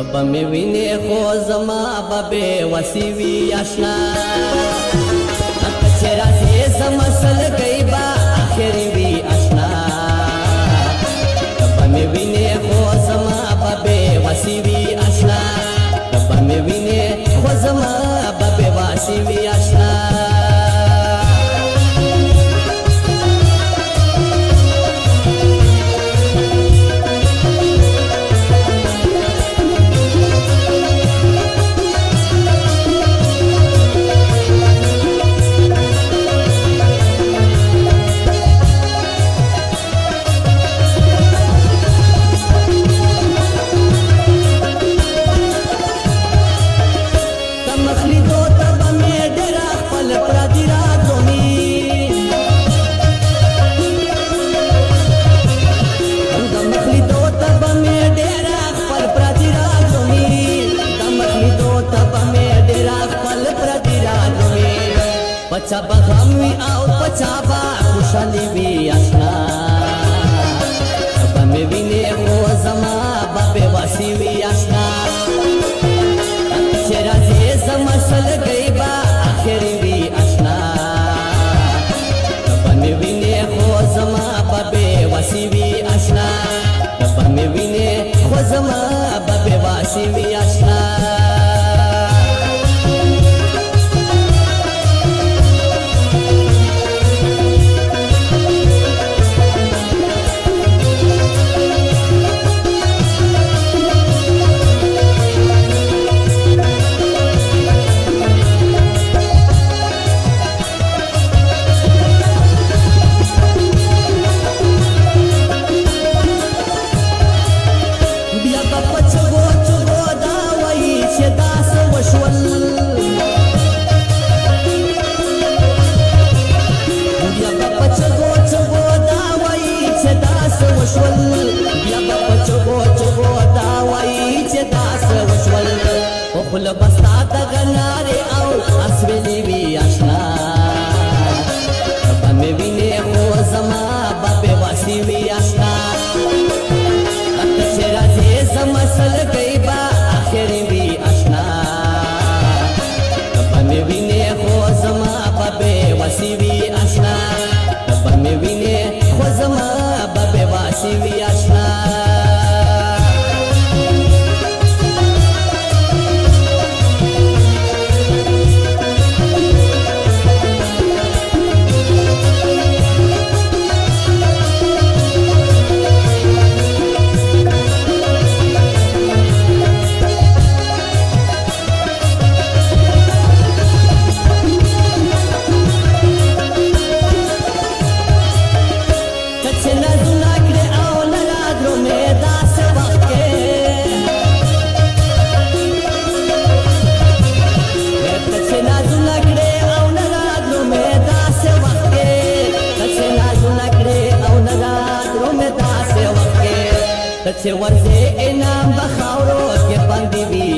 بمې وینې خو زما به بې وسې وي اشنا که چې راځې زما سلګۍ به اخر وي اشنا بمې وینې خو زما به بې وسې وي اشنا بمې وینې خو زما به بې وسې وي اشنا پچا با غم وی او پچا با خوشحالی وی اشنا با می وینې خو زما به بې وسې وي اشنا چې راځې زما سلګۍ به اخر وي اشنا با می وینې خو زما به بې وسې وي اشنا با می وینې خو زما به بې وسې وي اشنا خپل بستا تغنارې او اسویلې وي اشنا به مې وینې خو زما به بې وسې وي اشنا چې راځې زما سلګۍ به اخر وي اشنا به مې وینې خو زما به بې وسې وي اشنا به مې وینې خو زما به بې وسې وي اشنا چې ورځې انعام به خاورو کې باندې وي